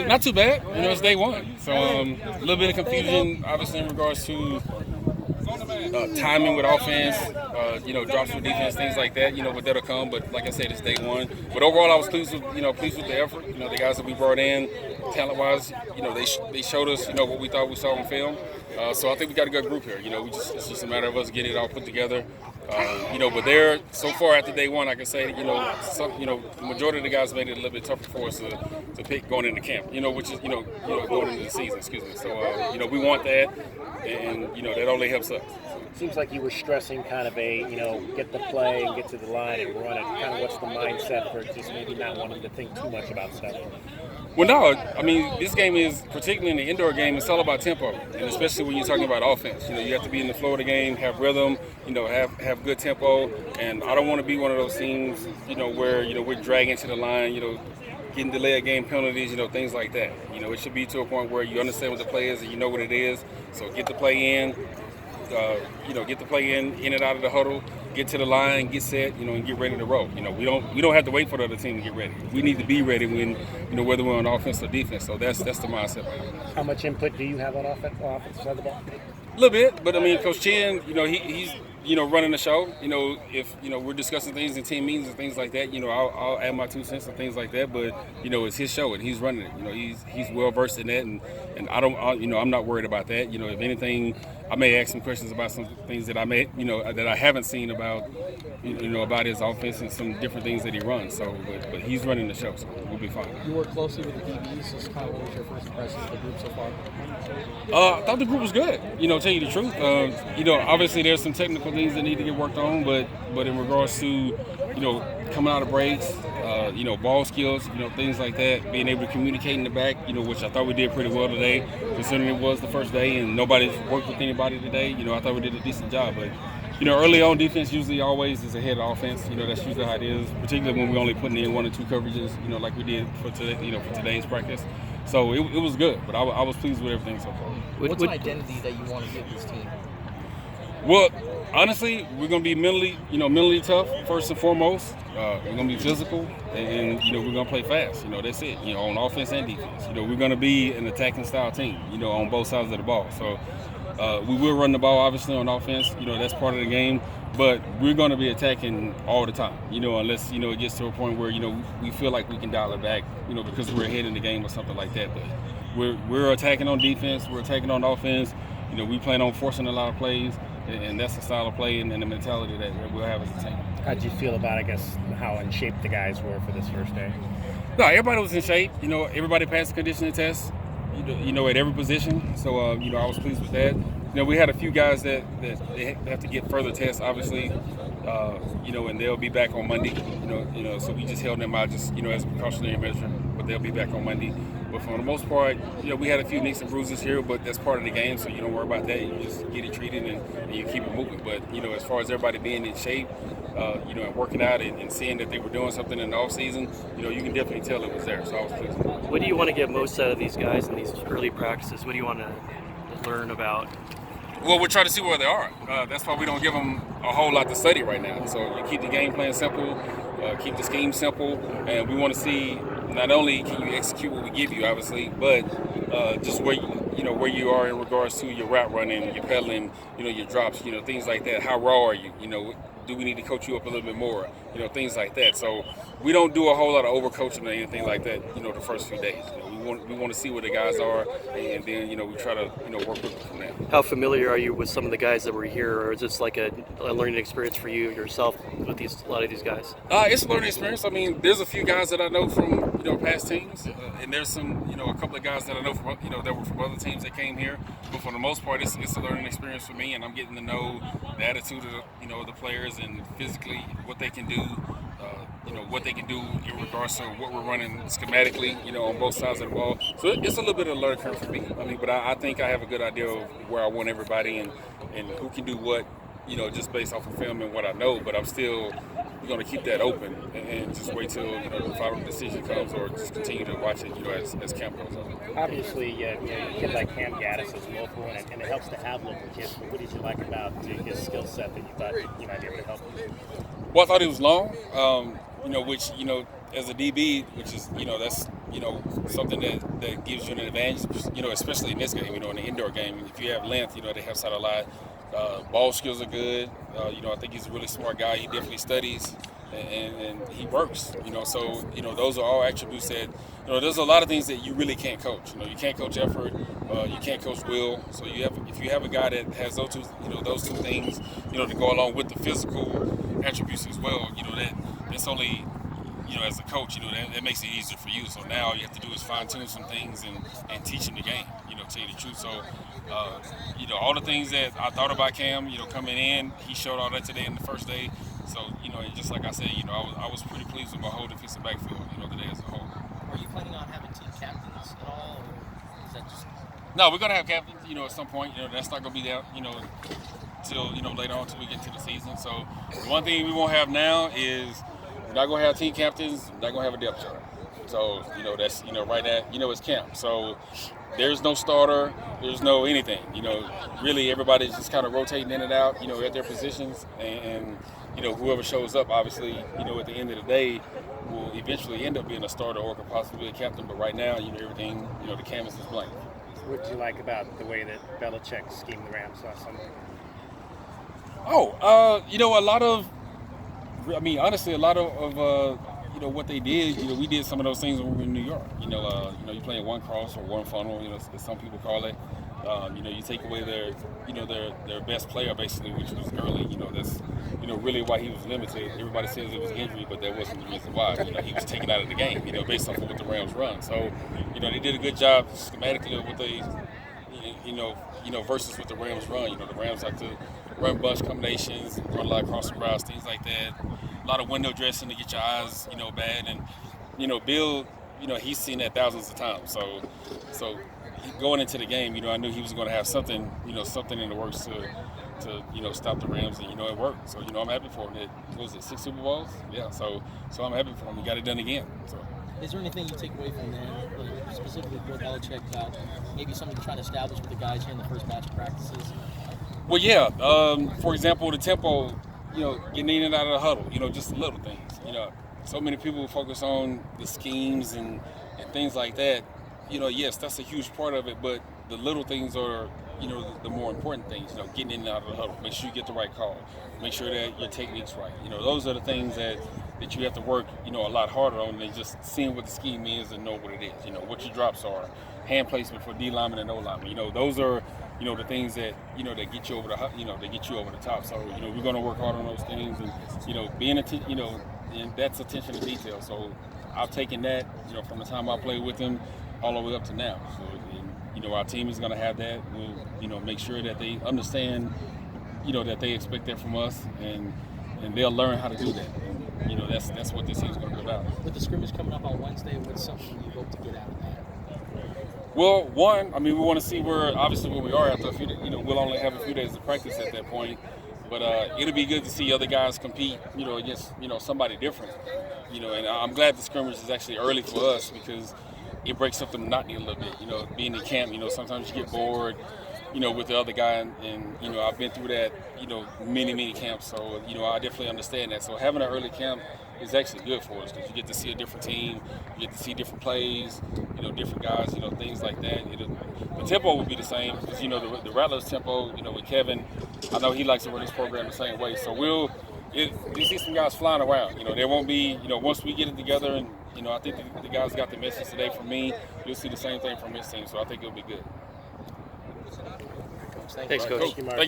Not too bad. It's day one. So a little bit of confusion, obviously, in regards to timing with offense, drops for defense, things like that. But that'll come. But like I said, it's day one. But overall, I was pleased with the effort. The guys that we brought in, talent-wise, they showed us, what we thought we saw on film. So I think we got a good group here. It's just a matter of us getting it all put together. But there, so far after day one, I can say, the majority of the guys made it a little bit tougher for us to pick going into camp, which is, going into the season, excuse me. So, we want that, and, that only helps us. Seems like you were stressing kind of get the play and get to the line and run it. Kind of what's the mindset for just maybe not wanting to think too much about stuff? Well, no, this game is, particularly in the indoor game, it's all about tempo, and especially when you're talking about offense. You have to be in the flow of the game, have rhythm, have good tempo, and I don't want to be one of those teams, where, we're dragging to the line, getting delayed game penalties, things like that. It should be to a point where you understand what the play is and you know what it is, so get the play in, get the play in and out of the huddle, get to the line, get set, and get ready to roll. We don't have to wait for the other team to get ready. We need to be ready when, whether we're on offense or defense. So that's the mindset. How much input do you have on offense side of the ball? A little bit, but Coach Chen, he's running the show. If we're discussing things in team meetings and things like that, I'll add my 2 cents and things like that. But it's his show and he's running it. He's well versed in that, and I'm not worried about that. If anything, I may ask some questions about some things that that I haven't seen about about his offense and some different things that he runs. So, but he's running the show, so we'll be fine. You work closely with the DBs. Just kind of what was your first impression of the group so far? I thought the group was good. Tell you the truth. Obviously there's some technical things that need to get worked on, but in regards to coming out of breaks, ball skills, things like that, being able to communicate in the back, which I thought we did pretty well today, considering it was the first day and nobody's worked with anybody today. I thought we did a decent job, but early on, defense usually always is ahead of offense. That's usually how it is, particularly when we're only putting in 1 or 2 coverages, like we did for today, for today's practice. So it was good, but I was pleased with everything so far. What's an identity that you want to give this team? Well, honestly, we're going to be mentally tough first and foremost. We're going to be physical, and we're going to play fast. That's it. On offense and defense. We're going to be an attacking style team. On both sides of the ball. So we will run the ball obviously on offense. That's part of the game. But we're going to be attacking all the time. Unless it gets to a point where we feel like we can dial it back. Because we're ahead in the game or something like that. But we're attacking on defense. We're attacking on offense. We plan on forcing a lot of plays. And that's the style of play and the mentality that we'll have as a team. How did you feel about, I guess, how in shape the guys were for this first day? No, everybody was in shape. Everybody passed the conditioning test, at every position. So, I was pleased with that. We had a few guys that they have to get further tests, obviously, and they'll be back on Monday. So we just held them out just, as a precautionary measure, but they'll be back on Monday. But for the most part, we had a few nicks and bruises here, but that's part of the game, so you don't worry about that. You just get it treated and you keep it moving. But, as far as everybody being in shape, and working out and seeing that they were doing something in the off season, you can definitely tell it was there. So I was pleased. What do you want to get most out of these guys in these early practices? What do you want to learn about? Well, we're trying to see where they are. That's why we don't give them a whole lot to study right now. So you keep the game plan simple, keep the scheme simple, and we want to see not only can you execute what we give you, obviously, but just where where you are in regards to your route running, your pedaling, your drops, things like that. How raw are you? Do we need to coach you up a little bit more? Things like that. So we don't do a whole lot of overcoaching or anything like that. The first few days. We want to see where the guys are, and then we try to work with them from there. How familiar are you with some of the guys that were here, or is this like a learning experience for you yourself with a lot of these guys? It's a learning experience. There's a few guys that I know from past teams, and there's some a couple of guys that I know from that were from other teams that came here. But for the most part, it's a learning experience for me, and I'm getting to know the attitude of the players and physically what they can do. What they can do in regards to what we're running schematically, on both sides of the ball. So it's a little bit of a learning curve for me. But I think I have a good idea of where I want everybody and who can do what, just based off of film and what I know. But I'm still going to keep that open and just wait till, the final decision comes, or just continue to watch it, as camp goes on. Obviously, a kid like Cam Gaddis is local, and it helps to have local kids. But what did you like about his skill set that you thought he might be able to help you? Well, I thought he was long. Which, as a DB, which is, that's, you know, something that gives you an advantage, you know, especially in this game, you know, in the indoor game. If you have length, you know, they have side a lot. Ball skills are good. You know, I think he's a really smart guy. He definitely studies and he works, you know. So, you know, those are all attributes that, you know, there's a lot of things that you really can't coach. You know, you can't coach effort. You can't coach will. So if you have a guy that has those two things, you know, to go along with the physical attributes as well, you know, that's only, you know, as a coach, you know, that makes it easier for you. So now all you have to do is fine tune some things and teach him the game, you know, tell you the truth. So, you know, all the things that I thought about Cam, you know, coming in, he showed all that today in the first day. So, you know, just like I said, you know, I was pretty pleased with my whole defensive backfield, you know, today as a whole. Are you planning on having team captains at all, or is that just? No, we're gonna have captains, you know, at some point. You know, that's not gonna be there, you know, till, you know, later on until we get to the season. So the one thing we won't have now is we're not gonna have team captains, we're not gonna have a depth chart. So, you know, that's, you know, right at, you know, it's camp. So there's no starter, there's no anything. You know, really everybody's just kind of rotating in and out, you know, at their positions, and you know, whoever shows up, obviously, you know, at the end of the day, will eventually end up being a starter or could possibly be a captain. But right now, you know, everything, you know, the canvas is blank. What did you like about the way that Belichick schemed the Rams last Sunday? You know, honestly, a lot of you know, what they did, you know, we did some of those things when we were in New York. You know, you're playing one cross or one funnel, you know, as some people call it. You know, you take away their best player basically, which was early. You know, that's, you know, really why he was limited. Everybody says it was injury, but that wasn't the reason why. You know, he was taken out of the game, you know, based off of what the Rams run. So, you know, they did a good job schematically of what they, you know, versus what the Rams run. You know, the Rams like to run bunch combinations, run a lot of crossing routes, things like that. A lot of window dressing to get your eyes, you know, bad. And, you know, Bill, you know, he's seen that thousands of times. So going into the game, you know, I knew he was going to have something, you know, something in the works to you know, stop the Rams, and, you know, it worked. So, you know, I'm happy for him. What was it, 6 Super Bowls? Yeah, so I'm happy for him. He got it done again. So. Is there anything you take away from that, like specifically Bill Belichick, about maybe something you're trying to establish with the guys here in the first batch of practices? Well, yeah. For example, the tempo, you know, getting in and out of the huddle, you know, just little things. You know, so many people focus on the schemes and things like that. You know, yes, that's a huge part of it, but the little things are, you know, the more important things. You know, getting in and out of the huddle, make sure you get the right call, make sure that your technique's right. You know, those are the things that you have to work, you know, a lot harder on than just seeing what the scheme is and know what it is. You know, what your drops are, hand placement for D lineman and O lineman. You know, those are, you know, the things that, you know, that get you over the top. So, you know, we're going to work hard on those things, and, you know, you know, and that's attention to detail. So I've taken that, you know, from the time I played with him all the way up to now. So, you know, our team is going to have that. We'll, you know, make sure that they understand, you know, that they expect that from us, and they'll learn how to do that. And, you know, that's what this team's going to be about. With the scrimmage coming up on Wednesday, what's something you hope to get out of that? Well, one, I mean, we want to see where we are after a few days. You know, we'll only have a few days of practice at that point. But it'll be good to see other guys compete, you know, against, you know, somebody different. You know, and I'm glad the scrimmage is actually early for us, because it breaks up the monotony a little bit. You know, being in camp, you know, sometimes you get bored, you know, with the other guy, and you know, I've been through that, you know, many camps, so, you know, I definitely understand that. So having an early camp is actually good for us, because you get to see a different team, you get to see different plays, you know, different guys, you know, things like that. The tempo will be the same, because, you know, the Rattlers tempo, you know, with Kevin, I know he likes to run his program the same way. So you see some guys flying around. You know, there won't be, you know, once we get it together, and, you know, I think the guys got the message today from me, you'll see the same thing from his team. So I think it'll be good. Thanks, Coach. Thank you, Mark.